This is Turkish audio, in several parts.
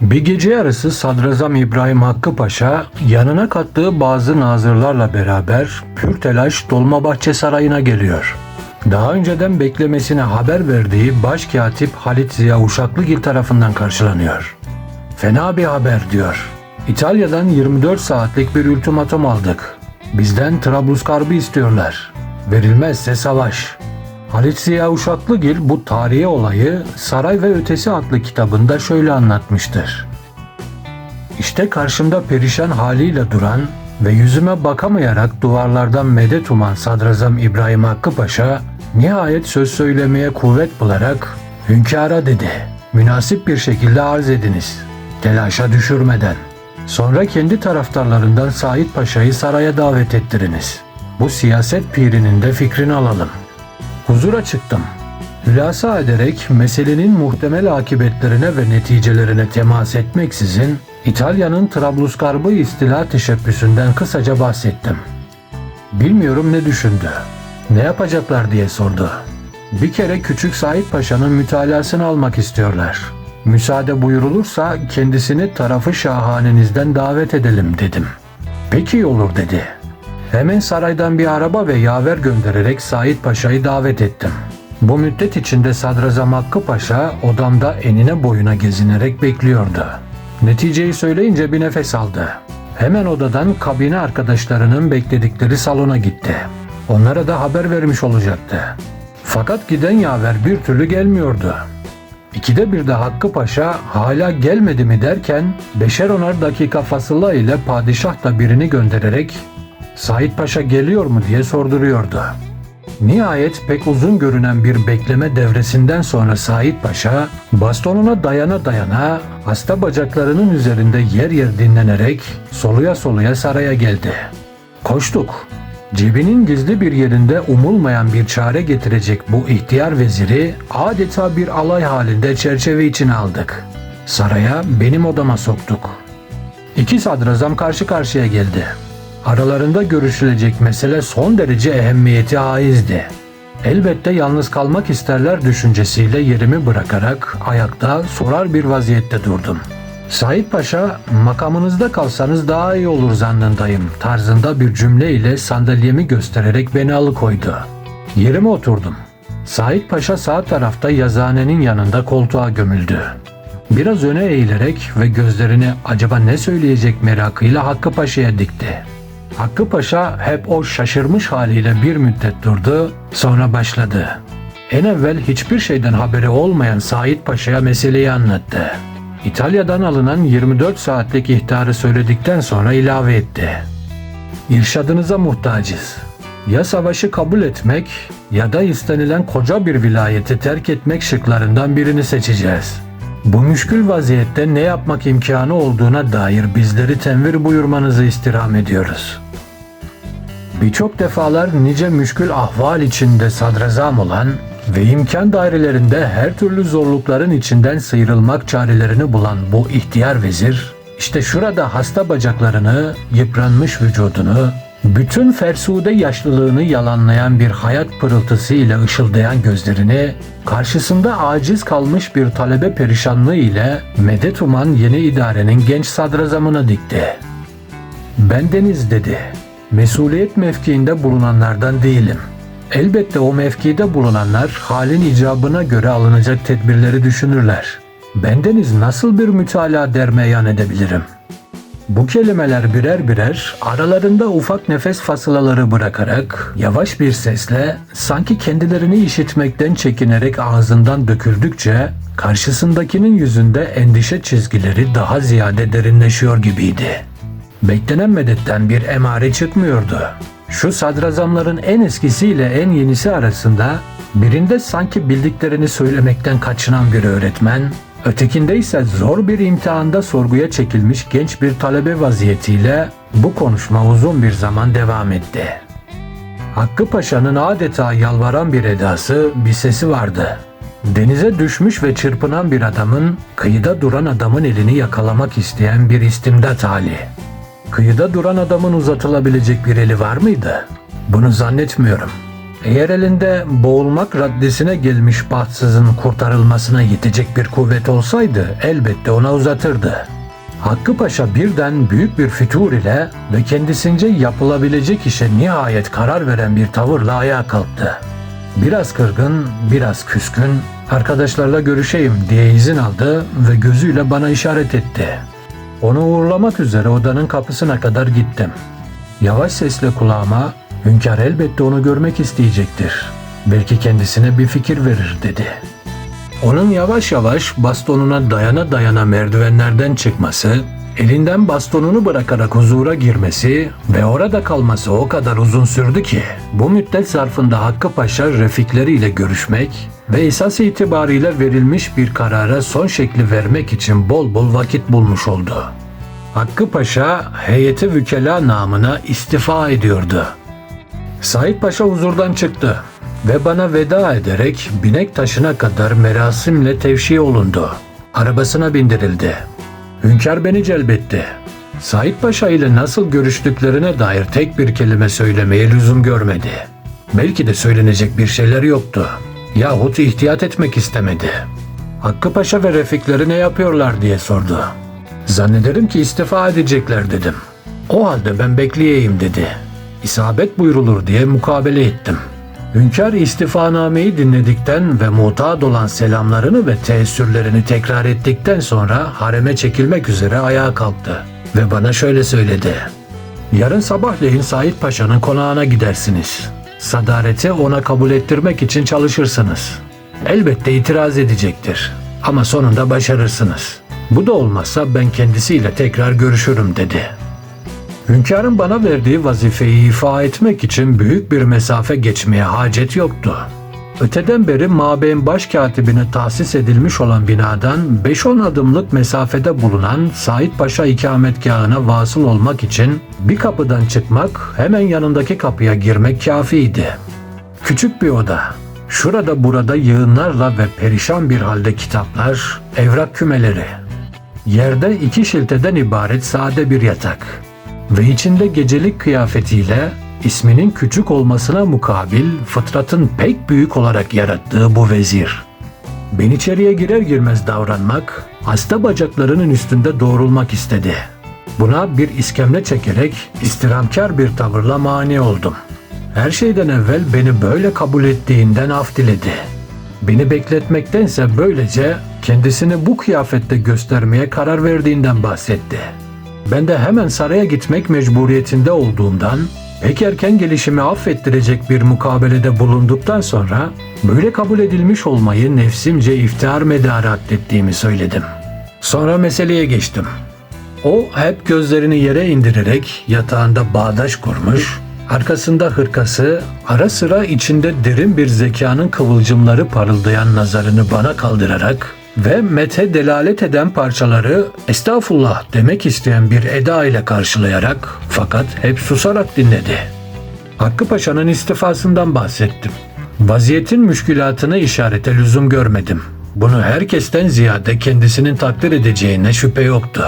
Bir gece yarısı Sadrazam İbrahim Hakkı Paşa yanına kattığı bazı nazırlarla beraber pür telaş Dolmabahçe Sarayı'na geliyor. Daha önceden beklemesine haber verdiği Başkatip Halit Ziya Uşaklıgil tarafından karşılanıyor. Fena bir haber diyor. İtalya'dan 24 saatlik bir ultimatum aldık. Bizden Trablusgarb'ı istiyorlar. Verilmezse savaş. Halit Ziya Uşaklıgil bu tarihi olayı Saray ve Ötesi adlı kitabında şöyle anlatmıştır. İşte karşımda perişan haliyle duran ve yüzüme bakamayarak duvarlardan medet uman Sadrazam İbrahim Hakkı Paşa nihayet söz söylemeye kuvvet bularak hünkâra dedi. Münasip bir şekilde arz ediniz. Telaşa düşürmeden. Sonra kendi taraftarlarından Said Paşa'yı saraya davet ettiriniz. Bu siyaset pirinin de fikrini alalım. Huzura çıktım. Hülasa ederek meselenin muhtemel akıbetlerine ve neticelerine temas etmeksizin İtalya'nın Trablusgarb'ı istila teşebbüsünden kısaca bahsettim. Bilmiyorum ne düşündü. Ne yapacaklar diye sordu. Bir kere Küçük Said Paşa'nın mütalasını almak istiyorlar. Müsaade buyurulursa kendisini tarafı şahanenizden davet edelim dedim. Peki olur dedi. Hemen saraydan bir araba ve yaver göndererek Said Paşa'yı davet ettim. Bu müddet içinde Sadrazam Hakkı Paşa odamda enine boyuna gezinerek bekliyordu. Neticeyi söyleyince bir nefes aldı. Hemen odadan kabine arkadaşlarının bekledikleri salona gitti. Onlara da haber vermiş olacaktı. Fakat giden yaver bir türlü gelmiyordu. İkide bir de Hakkı Paşa hala gelmedi mi derken 5'er 10'ar dakika fasıla ile padişah da birini göndererek Said Paşa geliyor mu diye sorduruyordu. Nihayet pek uzun görünen bir bekleme devresinden sonra Said Paşa bastonuna dayana dayana hasta bacaklarının üzerinde yer yer dinlenerek soluya soluya saraya geldi. Koştuk. Cebinin gizli bir yerinde umulmayan bir çare getirecek bu ihtiyar veziri adeta bir alay halinde çerçeve içine aldık. Saraya benim odama soktuk. İki sadrazam karşı karşıya geldi. Aralarında görüşülecek mesele son derece ehemmiyeti haizdi. Elbette yalnız kalmak isterler düşüncesiyle yerimi bırakarak ayakta sorar bir vaziyette durdum. Said Paşa, makamınızda kalsanız daha iyi olur zannındayım tarzında bir cümle ile sandalyemi göstererek beni alıkoydu. Yerime oturdum. Said Paşa sağ tarafta yazıhanenin yanında koltuğa gömüldü. Biraz öne eğilerek ve gözlerini acaba ne söyleyecek merakıyla Hakkı Paşa'ya dikti. Hakkı Paşa hep o şaşırmış haliyle bir müddet durdu, sonra başladı. En evvel hiçbir şeyden haberi olmayan Said Paşa'ya meseleyi anlattı. İtalya'dan alınan 24 saatlik ihtarı söyledikten sonra ilave etti. İrşadınıza muhtacız. Ya savaşı kabul etmek ya da istenilen koca bir vilayeti terk etmek şıklarından birini seçeceğiz. Bu müşkül vaziyette ne yapmak imkanı olduğuna dair bizleri tenvir buyurmanızı istirham ediyoruz. Birçok defalar nice müşkül ahval içinde sadrazam olan ve imkan dairelerinde her türlü zorlukların içinden sıyrılmak çarelerini bulan bu ihtiyar vezir, işte şurada hasta bacaklarını, yıpranmış vücudunu, bütün fersude yaşlılığını yalanlayan bir hayat pırıltısı ile ışıldayan gözlerini, karşısında aciz kalmış bir talebe perişanlığı ile medet uman yeni idarenin genç sadrazamına dikti. Bendeniz dedi, mesuliyet mevkiinde bulunanlardan değilim. Elbette o mevkide bulunanlar halin icabına göre alınacak tedbirleri düşünürler. Bendeniz nasıl bir mütalaa dermeyan edebilirim? Bu kelimeler birer birer aralarında ufak nefes fasılaları bırakarak yavaş bir sesle sanki kendilerini işitmekten çekinerek ağzından döküldükçe karşısındakinin yüzünde endişe çizgileri daha ziyade derinleşiyor gibiydi. Beklenen medetten bir emare çıkmıyordu. Şu sadrazamların en eskisiyle en yenisi arasında birinde sanki bildiklerini söylemekten kaçınan bir öğretmen, ötekinde ise zor bir imtihanda sorguya çekilmiş genç bir talebe vaziyetiyle bu konuşma uzun bir zaman devam etti. Hakkı Paşa'nın adeta yalvaran bir edası, bir sesi vardı. Denize düşmüş ve çırpınan bir adamın, kıyıda duran adamın elini yakalamak isteyen bir istimdat hali. Kıyıda duran adamın uzatılabilecek bir eli var mıydı? Bunu zannetmiyorum. Eğer elinde boğulmak raddesine gelmiş bahtsızın kurtarılmasına yetecek bir kuvvet olsaydı elbette ona uzatırdı. Hakkı Paşa birden büyük bir fütur ile ve kendisince yapılabilecek işe nihayet karar veren bir tavırla ayağa kalktı. Biraz kırgın, biraz küskün, arkadaşlarla görüşeyim diye izin aldı ve gözüyle bana işaret etti. Onu uğurlamak üzere odanın kapısına kadar gittim. Yavaş sesle kulağıma, "Hünkâr elbette onu görmek isteyecektir. Belki kendisine bir fikir verir," dedi. Onun yavaş yavaş bastonuna dayana dayana merdivenlerden çıkması, elinden bastonunu bırakarak huzura girmesi ve orada kalması o kadar uzun sürdü ki, bu müddet zarfında Hakkı Paşa refikleriyle görüşmek ve esas itibariyle verilmiş bir karara son şekli vermek için bol bol vakit bulmuş oldu. Hakkı Paşa heyeti vükela namına istifa ediyordu. Said Paşa huzurdan çıktı ve bana veda ederek binek taşına kadar merasimle tevşi olundu. Arabasına bindirildi. Hünkâr beni celbetti. Said Paşa ile nasıl görüştüklerine dair tek bir kelime söylemeye lüzum görmedi. Belki de söylenecek bir şeyler yoktu. Yahut ihtiyat etmek istemedi. Hakkı Paşa ve refikleri ne yapıyorlar diye sordu. Zannederim ki istifa edecekler dedim. O halde ben bekleyeyim dedi. İsabet buyrulur diye mukabele ettim. Hünkâr istifanameyi dinledikten ve mutat olan selamlarını ve teessürlerini tekrar ettikten sonra hareme çekilmek üzere ayağa kalktı ve bana şöyle söyledi. "Yarın sabahleyin Said Paşa'nın konağına gidersiniz. Sadareti ona kabul ettirmek için çalışırsınız. Elbette itiraz edecektir ama sonunda başarırsınız. Bu da olmazsa ben kendisiyle tekrar görüşürüm," dedi. Hünkârın bana verdiği vazifeyi ifa etmek için büyük bir mesafe geçmeye hacet yoktu. Öteden beri Mabeyn Başkatibine tahsis edilmiş olan binadan 5-10 adımlık mesafede bulunan Said Paşa ikametgahına vasıl olmak için bir kapıdan çıkmak, hemen yanındaki kapıya girmek kâfiydi. Küçük bir oda. Şurada burada yığınlarla ve perişan bir halde kitaplar, evrak kümeleri. Yerde 2 şilteden ibaret sade bir yatak. Ve içinde gecelik kıyafetiyle isminin küçük olmasına mukabil fıtratın pek büyük olarak yarattığı bu vezir. Ben içeriye girer girmez davranmak, hasta bacaklarının üstünde doğrulmak istedi. Buna bir iskemle çekerek istirhamkar bir tavırla mani oldum. Her şeyden evvel beni böyle kabul ettiğinden af diledi. Beni bekletmektense böylece kendisini bu kıyafette göstermeye karar verdiğinden bahsetti. Ben de hemen saraya gitmek mecburiyetinde olduğumdan, pek erken gelişimi affettirecek bir mukabelede bulunduktan sonra böyle kabul edilmiş olmayı nefsimce iftihar medarı addettiğimi söyledim. Sonra meseleye geçtim. O hep gözlerini yere indirerek yatağında bağdaş kurmuş, arkasında hırkası, ara sıra içinde derin bir zekanın kıvılcımları parıldayan nazarını bana kaldırarak ve methe delalet eden parçaları estağfurullah demek isteyen bir eda ile karşılayarak fakat hep susarak dinledi. Hakkı Paşa'nın istifasından bahsettim. Vaziyetin müşkülatını işarete lüzum görmedim. Bunu herkesten ziyade kendisinin takdir edeceğine şüphe yoktu.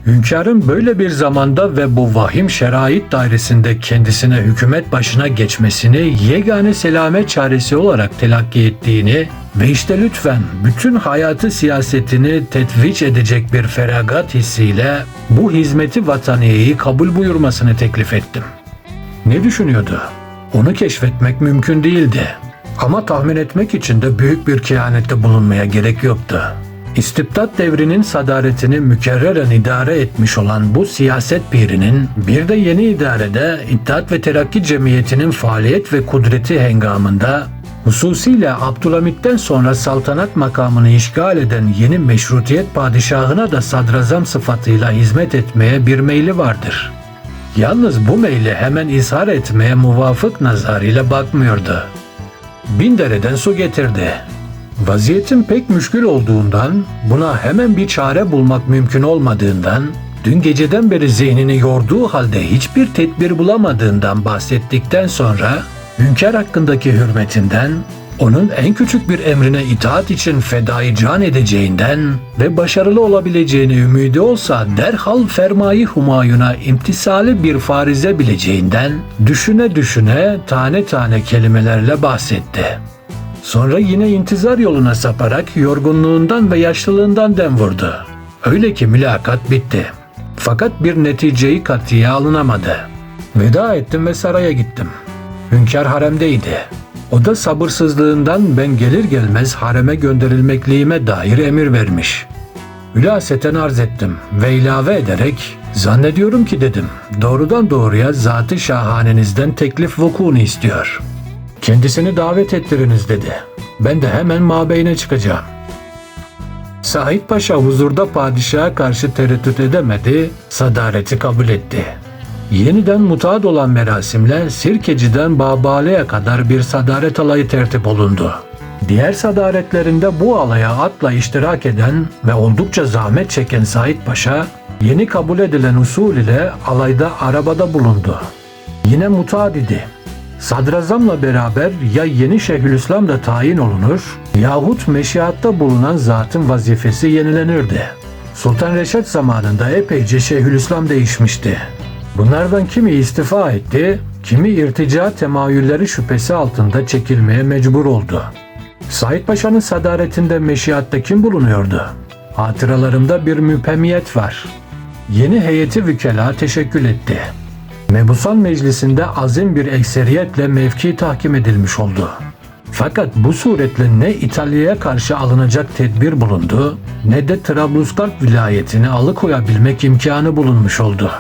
Hünkârın böyle bir zamanda ve bu vahim şerait dairesinde kendisine hükümet başına geçmesini yegane selamet çaresi olarak telakki ettiğini ve işte lütfen bütün hayatı siyasetini tetviç edecek bir feragat hissiyle bu hizmeti vataniyeyi kabul buyurmasını teklif ettim. Ne düşünüyordu? Onu keşfetmek mümkün değildi. Ama tahmin etmek için de büyük bir kehanette bulunmaya gerek yoktu. İstibdat devrinin sadaretini mükerreren idare etmiş olan bu siyaset pirinin bir de yeni idarede İttihat ve Terakki Cemiyeti'nin faaliyet ve kudreti hengamında hususiyle Abdülhamit'ten sonra saltanat makamını işgal eden yeni meşrutiyet padişahına da sadrazam sıfatıyla hizmet etmeye bir meyli vardır. Yalnız bu meyli hemen izhar etmeye muvafık nazarıyla bakmıyordu. Bindere'den su getirdi. Vaziyetin pek müşkül olduğundan, buna hemen bir çare bulmak mümkün olmadığından, dün geceden beri zihnini yorduğu halde hiçbir tedbir bulamadığından bahsettikten sonra, hünkâr hakkındaki hürmetinden, onun en küçük bir emrine itaat için fedai can edeceğinden ve başarılı olabileceğini ümidi olsa derhal fermayı Humayun'a imtisali bir farize bileceğinden düşüne düşüne tane tane kelimelerle bahsetti. Sonra yine intizar yoluna saparak yorgunluğundan ve yaşlılığından dem vurdu. Öyle ki mülakat bitti. Fakat bir neticeyi katiye alınamadı. Veda ettim ve saraya gittim. Hünkâr haremdeydi. O da sabırsızlığından ben gelir gelmez hareme gönderilmekliğime dair emir vermiş. Hülaseten arz ettim ve ilave ederek zannediyorum ki dedim doğrudan doğruya zat-ı şahanenizden teklif vukuunu istiyor. Kendisini davet ettiriniz dedi. Ben de hemen mabeyne çıkacağım. Said Paşa huzurda padişaha karşı tereddüt edemedi, sadareti kabul etti. Yeniden mutaad olan merasimle Sirkeci'den Babale'ye kadar bir sadaret alayı tertip olundu. Diğer sadaretlerinde bu alaya atla iştirak eden ve oldukça zahmet çeken Said Paşa, yeni kabul edilen usul ile alayda arabada bulundu. Yine mutaad idi. Sadrazamla beraber ya yeni Şeyhülislam da tayin olunur yahut meşiatta bulunan zatın vazifesi yenilenirdi. Sultan Reşat zamanında epeyce Şeyhülislam değişmişti. Bunlardan kimi istifa etti, kimi irtica temayülleri şüphesi altında çekilmeye mecbur oldu. Said Paşa'nın sadaretinde meşiatta kim bulunuyordu? Hatıralarımda bir müphemiyet var. Yeni heyeti vükela teşekkül etti. Mebusan Meclisi'nde azim bir ekseriyetle mevki tahkim edilmiş oldu. Fakat bu suretle ne İtalya'ya karşı alınacak tedbir bulundu, ne de Trablusgarp vilayetini alıkoyabilmek imkanı bulunmuş oldu.